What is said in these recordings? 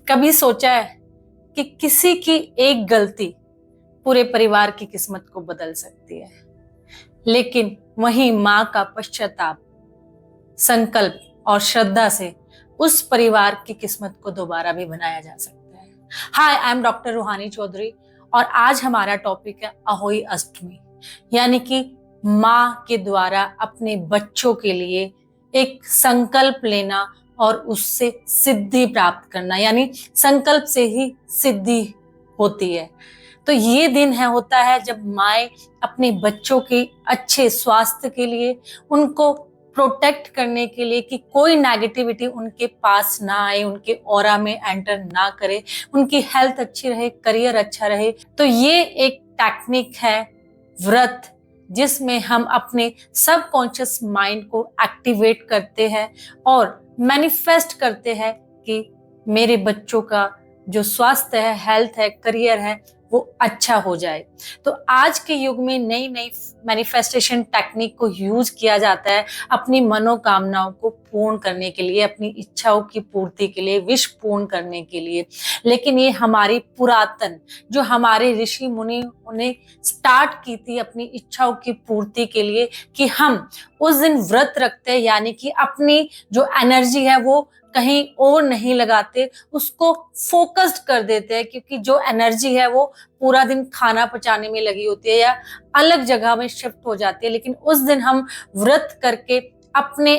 कभी सोचा है कि किसी की एक गलती पूरे परिवार की किस्मत को बदल सकती है, लेकिन वहीं मां का पश्चाताप, संकल्प और श्रद्धा से उस परिवार की किस्मत को दोबारा भी बनाया जा सकता है। हाय, आई एम डॉक्टर रूहानी चौधरी और आज हमारा टॉपिक है अहोई अष्टमी, यानी कि मां के द्वारा अपने बच्चों के लिए एक संकल्प लेना और उससे सिद्धि प्राप्त करना, यानी संकल्प से ही सिद्धि होती है। तो ये दिन होता है जब माएँ अपने बच्चों के अच्छे स्वास्थ्य के लिए, उनको प्रोटेक्ट करने के लिए कि कोई नेगेटिविटी उनके पास ना आए, उनके ऑरा में एंटर ना करे, उनकी हेल्थ अच्छी रहे, करियर अच्छा रहे। तो ये एक टेक्निक है व्रत, जिसमें हम अपने सबकॉन्शियस माइंड को एक्टिवेट करते हैं और मैनिफेस्ट करते हैं कि मेरे बच्चों का जो स्वास्थ्य है, हेल्थ है, करियर है, वो अच्छा हो जाए। तो आज के युग में नई नई मैनिफेस्टेशन टेक्निक को यूज किया जाता है अपनी मनोकामनाओं को पूर्ण करने के लिए, अपनी इच्छाओं की पूर्ति के लिए, विश पूर्ण करने के लिए। लेकिन ये हमारी पुरातन जो हमारे ऋषि मुनि ने स्टार्ट की थी अपनी इच्छाओं की पूर्ति के लिए, कि हम उस दिन व्रत रखते हैं, यानी कि अपनी जो एनर्जी है वो कहीं और नहीं लगाते, उसको फोकस्ड कर देते हैं, क्योंकि जो एनर्जी है वो पूरा दिन खाना पचाने में लगी होती है या अलग जगह में शिफ्ट हो जाती है। लेकिन उस दिन हम व्रत करके अपने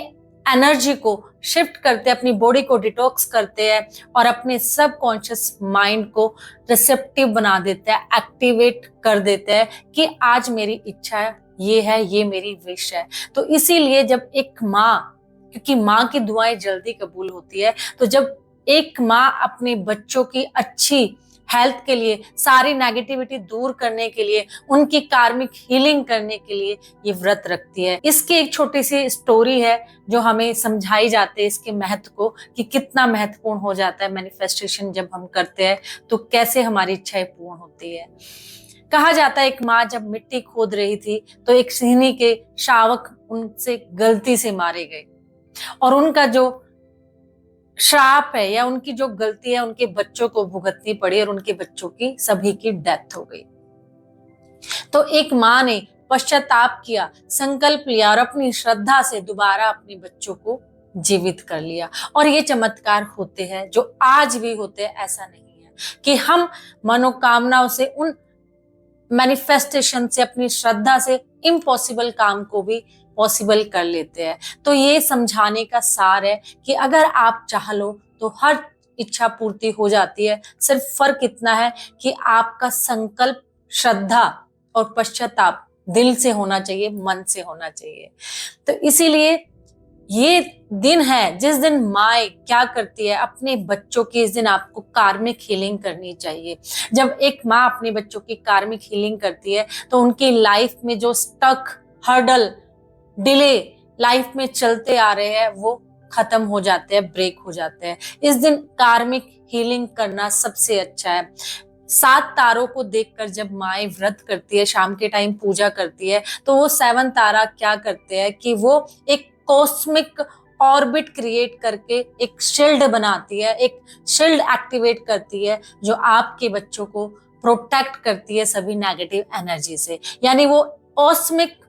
एनर्जी को शिफ्ट करते हैं, अपनी बॉडी को डिटॉक्स करते हैं और अपने सबकॉन्शियस माइंड को रिसेप्टिव बना देते हैं, एक्टिवेट कर देते हैं कि आज मेरी इच्छा है, ये मेरी विश है। तो इसीलिए जब एक माँ, क्योंकि माँ की दुआएं जल्दी कबूल होती है, तो जब एक माँ अपने बच्चों की अच्छी हेल्थ के लिए, सारी नेगेटिविटी दूर करने के लिए, उनकी कार्मिक हीलिंग करने के लिए ये व्रत रखती है। इसकी एक छोटी सी स्टोरी है जो हमें समझाई जाती है इसके महत्व को, कि कितना महत्वपूर्ण हो जाता है मैनिफेस्टेशन जब हम करते हैं तो कैसे हमारी इच्छाएं पूर्ण होती है। कहा जाता है एक माँ जब मिट्टी खोद रही थी तो एक सिंहनी के शावक उनसे गलती से मारे गए और उनका जो श्राप है या उनकी जो गलती है उनके बच्चों को भुगतनी पड़ी और उनके बच्चों की सभी की डेथ हो गई। तो एक माँ ने पश्चाताप किया, संकल्प लिया और अपनी श्रद्धा से दोबारा अपने बच्चों को जीवित कर लिया। और ये चमत्कार होते हैं जो आज भी होते हैं। ऐसा नहीं है कि हम मनोकामनाओं से, उन मैनिफेस्टेशन से, अपनी श्रद्धा से इम्पॉसिबल काम को भी पॉसिबल कर लेते हैं। तो ये समझाने का सार है कि अगर आप चाह लो तो हर इच्छा पूर्ति हो जाती है। सिर्फ फर्क इतना है कि आपका संकल्प, श्रद्धा और पश्चाताप दिल से होना चाहिए, मन से होना चाहिए। तो इसीलिए ये दिन है जिस दिन माँ क्या करती है अपने बच्चों की, इस दिन आपको कार्मिक हीलिंग करनी चाहिए। जब एक माँ अपने बच्चों की कार्मिक हीलिंग करती है तो उनकी लाइफ में जो स्टक, हर्डल, डिले लाइफ में चलते आ रहे हैं वो खत्म हो जाते हैं, ब्रेक हो जाते हैं। इस दिन कार्मिक हीलिंग करना सबसे अच्छा है। 7 तारों को देखकर जब माएँ व्रत करती है, शाम के टाइम पूजा करती है, तो वो 7 तारा क्या करते हैं कि वो एक कॉस्मिक ऑर्बिट क्रिएट करके एक शील्ड बनाती है, एक शील्ड एक्टिवेट करती है जो आपके बच्चों को प्रोटेक्ट करती है सभी नेगेटिव एनर्जी से। यानी वो कॉस्मिक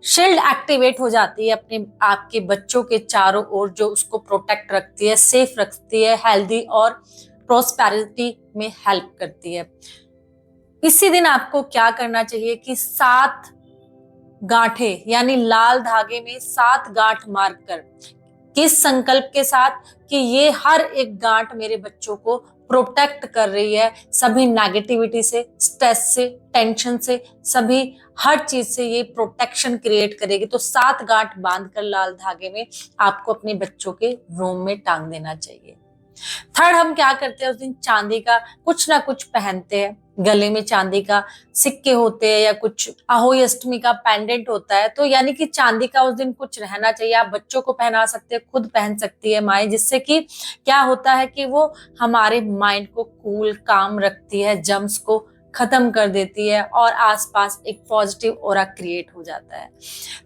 शील्ड एक्टिवेट हो जाती है अपने आपके बच्चों के चारों ओर, जो उसको प्रोटेक्ट रखती है, सेफ रखती है, हेल्दी और प्रोस्पेरिटी में हेल्प करती है। इसी दिन आपको क्या करना चाहिए कि 7 गांठें, यानी लाल धागे में 7 गांठ मारकर, किस संकल्प के साथ कि ये हर एक गांठ मेरे बच्चों को प्रोटेक्ट कर रही है सभी नेगेटिविटी से, स्ट्रेस से, टेंशन से, सभी हर चीज से ये प्रोटेक्शन क्रिएट करेगी। तो 7 गांठ बांधकर लाल धागे में आपको अपने बच्चों के रूम में टांग देना चाहिए। थर्ड, हम क्या करते हैं उस दिन चांदी का कुछ ना कुछ पहनते हैं, गले में चांदी का सिक्के होते हैं या कुछ अहोई अष्टमी का पेंडेंट होता है। तो यानी कि चांदी का उस दिन कुछ रहना चाहिए। आप बच्चों को पहना सकते हैं, खुद पहन सकती है माएँ, जिससे कि क्या होता है कि वो हमारे माइंड को कूल, काम रखती है, जम्स को खत्म कर देती है और आसपास एक पॉजिटिव ऑरा क्रिएट हो जाता है।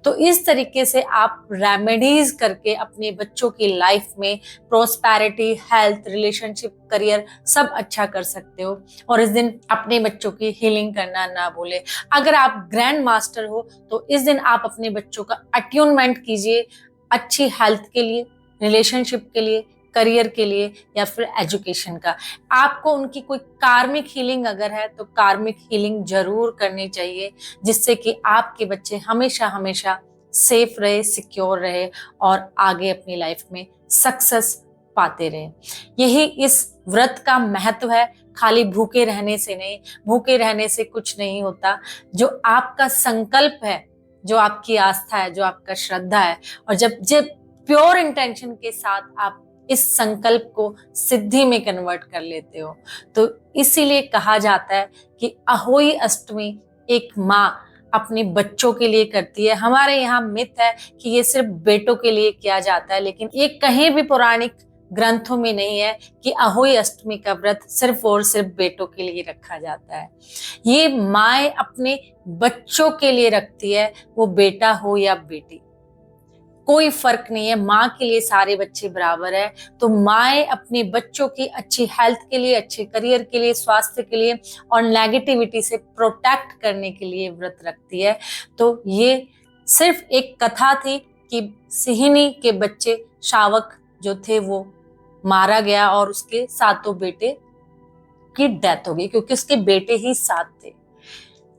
तो इस तरीके से आप रेमेडीज करके अपने बच्चों की लाइफ में प्रोस्पैरिटी, हेल्थ, रिलेशनशिप, करियर सब अच्छा कर सकते हो। और इस दिन अपने बच्चों की हीलिंग करना ना भूले। अगर आप ग्रैंड मास्टर हो तो इस दिन आप अपने बच्चों का अट्यूनमेंट कीजिए अच्छी हेल्थ के लिए, रिलेशनशिप के लिए, करियर के लिए या फिर एजुकेशन का। आपको उनकी कोई कार्मिक हीलिंग अगर है तो कार्मिक हीलिंग जरूर करनी चाहिए, जिससे कि आपके बच्चे हमेशा हमेशा सेफ रहे, सिक्योर रहे और आगे अपनी लाइफ में सक्सेस पाते रहे। यही इस व्रत का महत्व है। खाली भूखे रहने से नहीं, भूखे रहने से कुछ नहीं होता। जो आपका संकल्प है, जो आपकी आस्था है, जो आपका श्रद्धा है, और जब जब प्योर इंटेंशन के साथ आप इस संकल्प को सिद्धि में कन्वर्ट कर लेते हो, तो इसीलिए कहा जाता है कि अहोई अष्टमी एक माँ अपने बच्चों के लिए करती है। हमारे यहाँ मिथ है कि ये सिर्फ बेटों के लिए किया जाता है, लेकिन ये कहीं भी पौराणिक ग्रंथों में नहीं है कि अहोई अष्टमी का व्रत सिर्फ और सिर्फ बेटों के लिए रखा जाता है। ये माँ अपने बच्चों के लिए रखती है, वो बेटा हो या बेटी, कोई फर्क नहीं है। माँ के लिए सारे बच्चे बराबर है। तो माँ अपने बच्चों की अच्छी हेल्थ के लिए, अच्छे करियर के लिए, स्वास्थ्य के लिए और नेगेटिविटी से प्रोटेक्ट करने के लिए व्रत रखती है। तो ये सिर्फ एक कथा थी कि सिहिनी के बच्चे शावक जो थे वो मारा गया और उसके सातों बेटे की डेथ हो गई, क्योंकि उसके बेटे ही 7 थे।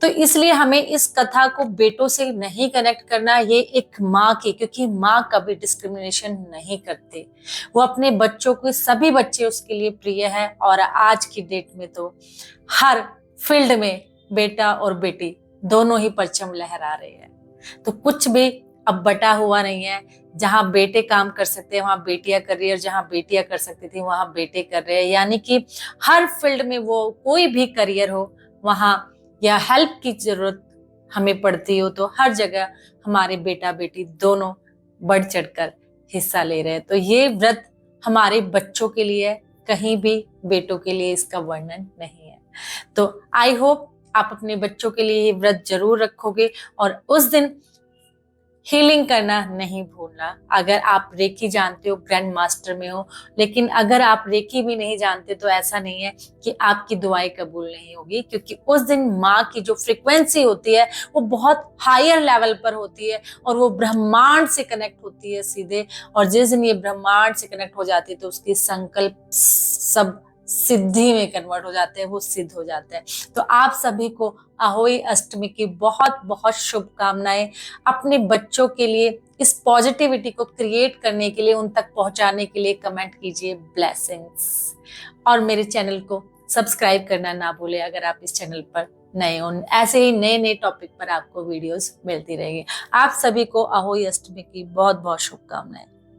तो इसलिए हमें इस कथा को बेटों से नहीं कनेक्ट करना, ये एक माँ की, क्योंकि माँ कभी डिस्क्रिमिनेशन नहीं करते। वो अपने बच्चों को, सभी बच्चे उसके लिए प्रिय है। और आज की डेट में तो हर फील्ड में बेटा और बेटी दोनों ही परचम लहरा रहे हैं। तो कुछ भी अब बटा हुआ नहीं है। जहां बेटे काम कर सकते हैं वहां बेटियां कर रही है, और जहां बेटियां कर सकती थी वहां बेटे कर रहे हैं। यानी कि हर फील्ड में वो कोई भी करियर हो, वहां या हेल्प की जरूरत हमें पड़ती हो, तो हर जगह हमारे बेटा बेटी दोनों बढ़ चढ़कर हिस्सा ले रहे हैं। तो ये व्रत हमारे बच्चों के लिए है, कहीं भी बेटों के लिए इसका वर्णन नहीं है। तो आई होप आप अपने बच्चों के लिए ये व्रत जरूर रखोगे और उस दिन हीलिंग करना नहीं भूलना। अगर आप रेकी जानते हो, ग्रैंड मास्टर में हो, लेकिन अगर आप रेकी भी नहीं जानते तो ऐसा नहीं है कि आपकी दुआएं कबूल नहीं होगी, क्योंकि उस दिन माँ की जो फ्रिक्वेंसी होती है वो बहुत हायर लेवल पर होती है और वो ब्रह्मांड से कनेक्ट होती है सीधे। और जिस दिन ये ब्रह्मांड से कनेक्ट हो जाती है तो उसके संकल्प सब सिद्धि में कन्वर्ट हो जाते हैं, वो सिद्ध हो जाते हैं। तो आप सभी को अहोई अष्टमी की बहुत बहुत शुभकामनाएं। अपने बच्चों के लिए इस पॉजिटिविटी को क्रिएट करने के लिए, उन तक पहुंचाने के लिए कमेंट कीजिए ब्लेसिंग्स। और मेरे चैनल को सब्सक्राइब करना ना भूले अगर आप इस चैनल पर नए हो। ऐसे ही नए नए टॉपिक पर आपको वीडियोस मिलती रहेंगी। आप सभी को अहोई अष्टमी की बहुत बहुत शुभकामनाएं।